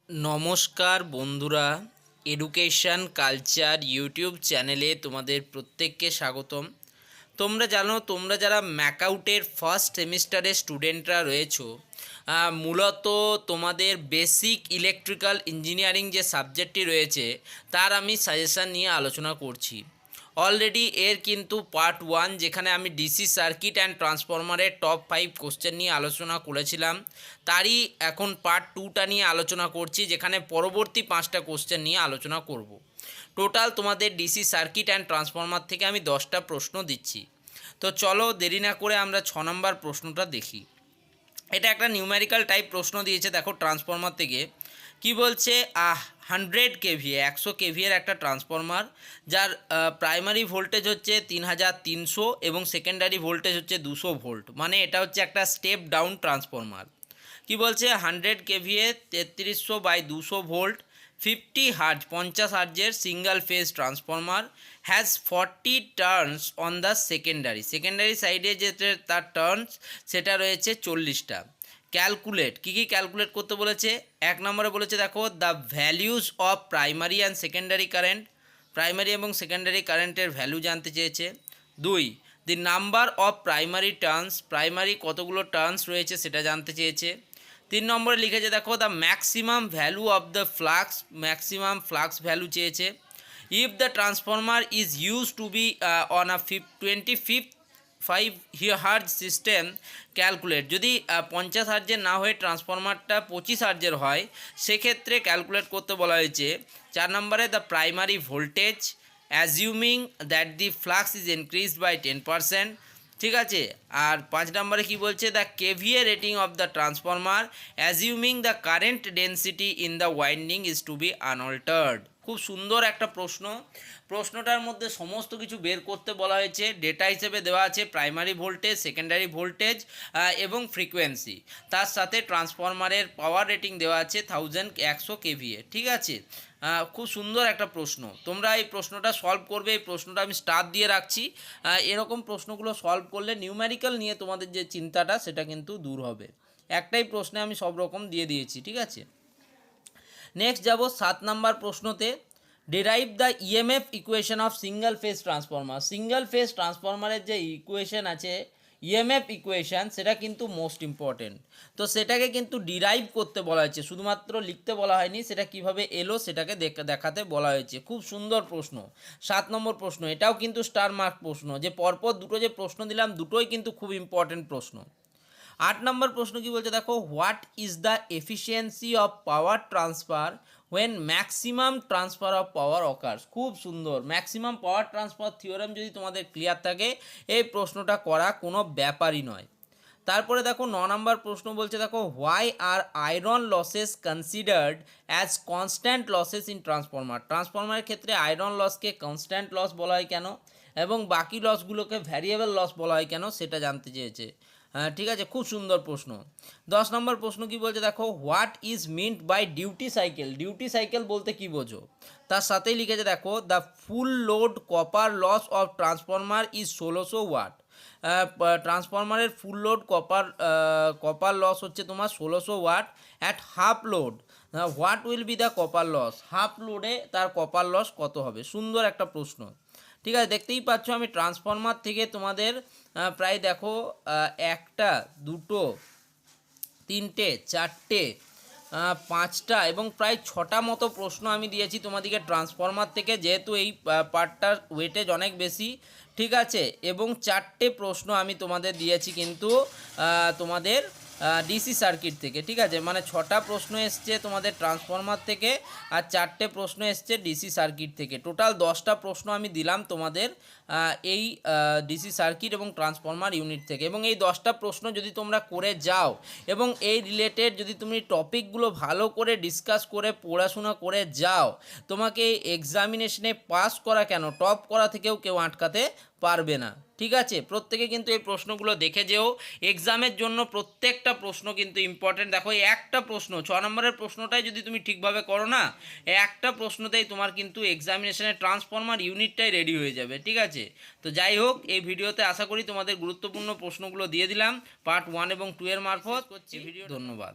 নমস্কার বন্ধুরা, education culture YouTube চ্যানেলে তোমাদের প্রত্যেককে স্বাগতম। তোমরা জানো, তোমরা যারা ম্যাকআউটের ফার্স্ট সেমিস্টারের স্টুডেন্টরা রয়েছো, মূলত তোমাদের বেসিক ইলেকট্রিক্যাল ইঞ্জিনিয়ারিং যে সাবজেক্টটি রয়েছে তার আমি সাজেশান নিয়ে আলোচনা করছি। অলরেডি এর কিন্তু পার্ট 1, যেখানে আমি ডিসি সার্কিট অ্যান্ড ট্রান্সফরমারের টপ 5 কোশ্চেন নিয়ে আলোচনা করেছিলাম, তারই এখন পার্ট 2টা নিয়ে আলোচনা করছি, যেখানে পরবর্তী 5টা কোশ্চেন নিয়ে আলোচনা করব। টোটাল তোমাদের ডিসি সার্কিট অ্যান্ড ট্রান্সফরমার থেকে আমি 10টা প্রশ্ন দিচ্ছি। তো চলো দেরি না করে আমরা 6 নম্বর প্রশ্নটা দেখি। এটা একটা নিউমেরিক্যাল টাইপ প্রশ্ন দিয়েছে, দেখো ট্রান্সফরমার থেকে কি বলছে। 100 কেভিএ 100 কেভিএর একটা ট্রান্সফরমার, যার প্রাইমারি ভোল্টেজ হচ্ছে 3300 এবং সেকেন্ডারি ভোল্টেজ হচ্ছে 200 ভোল্ট, মানে এটা হচ্ছে একটা স্টেপ ডাউন ট্রান্সফরমার। কি বলছে, 100 কেভিএ 3300/200 ভোল্ট 50 হার্জ 50 হার্জের single phase transformer has 40 turns on the secondary সাইডে যে তার টার্নস সেটা রয়েছে 40টা। ক্যালকুলেট, কী ক্যালকুলেট করতে বলেছে। 1 নম্বরে বলেছে দেখো the values of primary and secondary current, primary এবং সেকেন্ডারি কারেন্টের ভ্যালু জানতে চেয়েছে। 2, the number of primary turns, primary কতগুলো টার্নস রয়েছে সেটা জানতে চেয়েছে। 3 নম্বরে লিখেছে দেখো the maximum value of the flux, maximum flux value চেয়েছে। If the transformer is use to be on a 25 hertz system calculate, যদি 50 হার্জের না হয়ে ট্রান্সফরমারটা 25 হার্জের হয় সেক্ষেত্রে ক্যালকুলেট করতে বলা হয়েছে। 4 নম্বরে the primary voltage assuming that the flux is increased by 10%, ঠিক আছে। আর 5 নম্বরে কি বলছে, the KVA rating of the transformer assuming the current density in the winding is to be unaltered. খুব সুন্দর একটা প্রশ্ন। প্রশ্নটার মধ্যে সমস্ত কিছু বের করতে বলা হয়েছে। ডেটা হিসেবে দেওয়া আছে প্রাইমারি ভোল্টেজ, সেকেন্ডারি ভোল্টেজ এবং ফ্রিকোয়েন্সি। তার সাথে ট্রান্সফরমারের পাওয়ার রেটিং দেওয়া আছে 1100 কেভিএ, ঠিক আছে। খুব সুন্দর একটা প্রশ্ন। তোমরা এই প্রশ্নটা সলভ করবে, এই প্রশ্নটা আমি স্টার দিয়ে রাখছি। এরকম প্রশ্নগুলো সলভ করলে নিউমেরিক্যাল নিয়ে তোমাদের যে চিন্তাটা সেটা কিন্তু দূর হবে। একটাই প্রশ্নে আমি সব রকম দিয়ে দিয়েছি, ঠিক আছে। নেক্সট যাব 7 নাম্বার প্রশ্নতে। Derive the EMF equation of single phase transformer. Single phase ট্রান্সফরমারের যে ইকুয়েশন আছে ইএমএফ ইকুয়েশান, সেটা কিন্তু মোস্ট ইম্পর্টেন্ট। তো সেটাকে কিন্তু ডিরাইভ করতে বলা হয়েছে, শুধুমাত্র লিখতে বলা হয়নি, সেটা কিভাবে এলো সেটাকে দেখাতে বলা হয়েছে। খুব সুন্দর প্রশ্ন, 7 নম্বর প্রশ্ন। এটাও কিন্তু স্টার মার্ক প্রশ্ন, যে পরপর দুটো যে প্রশ্ন দিলাম দুটোই কিন্তু খুব ইম্পর্টেন্ট প্রশ্ন। 8 নম্বর প্রশ্ন কি বলছে দেখো, what is the efficiency of power transfer when maximum transfer of power occurs. খুব সুন্দর, ম্যাক্সিমাম পাওয়ার ট্রান্সফার থিওরেম যদি তোমাদের ক্লিয়ার থাকে এই প্রশ্নটা করা কোনো ব্যাপারই নয়। তারপরে দেখো 9 নম্বর প্রশ্ন বলছে দেখো, why are iron losses considered as constant losses in transformer. ট্রান্সফরমারের ক্ষেত্রে আয়রন লসকে কনস্ট্যান্ট লস বলা হয় কেন এবং বাকি লসগুলোকে ভ্যারিয়েবল লস বলা হয় কেন সেটা জানতে চেয়েছে। ঠিক আছে, খুব সুন্দর প্রশ্ন। 10 নম্বর প্রশ্ন কি বলছে দেখো, what is meant by duty cycle. Duty cycle বলতে কি বোঝো। তার সাথেই লিখেছে দেখো, the full load copper loss of transformer is 1600 watt. ট্রান্সফরমারের ফুল লোড কপার লস হচ্ছে তোমার 1600 watt. At half load what will be the copper loss. Half লোডে তার কপার লস কত হবে। সুন্দর একটা প্রশ্ন, ঠিক আছে। দেখতেই পাচ্ছ আমি ট্রান্সফরমার থেকে তোমাদের প্রায় দেখো 1টা 2টো 3টে 4টে 5টা এবং প্রায় 6টা মতো প্রশ্ন আমি দিয়েছি তোমাদেরকে ট্রান্সফরমার থেকে, যেহেতু এই পার্টটার ওয়েটেজ অনেক বেশি, ঠিক আছে। এবং 4টে প্রশ্ন আমি তোমাদের দিয়েছি কিন্তু তোমাদের ডিসি সার্কিট থেকে, ঠিক আছে। মানে 6টা প্রশ্ন এসছে তোমাদের ট্রান্সফরমার থেকে আর 4টে প্রশ্ন এসছে ডিসি সার্কিট থেকে। টোটাল 10টা প্রশ্ন আমি দিলাম তোমাদের এই ডিসি সার্কিট এবং ট্রান্সফরমার ইউনিট থেকে। এবং এই 10টা প্রশ্ন যদি তোমরা করে যাও এবং এই রিলেটেড যদি তুমি টপিকগুলো ভালো করে ডিসকাস করে পড়াশোনা করে যাও, তোমাকে এই এক্সামিনেশনে পাস করা কেন টপ করা থেকেও কেউ আটকাতে পারবে না, ঠিক আছে। প্রত্যেকে কিন্তু এই প্রশ্নগুলো দেখে যেও। এক্সামের জন্য প্রত্যেকটা প্রশ্ন কিন্তু ইম্পর্টেন্ট। দেখো এই একটা প্রশ্ন 6 নম্বরের প্রশ্নটাই যদি তুমি ঠিকভাবে করো না, একটা প্রশ্নতেই তোমার কিন্তু এক্সামিনেশনের ট্রান্সফরমার ইউনিটটাই রেডি হয়ে যাবে, ঠিক আছে। তো যাই হোক, এই ভিডিওতে আশা করি তোমাদের গুরুত্বপূর্ণ প্রশ্নগুলো দিয়ে দিলাম পার্ট 1 এবং 2 এর মারফত। ভিডিও ধন্যবাদ।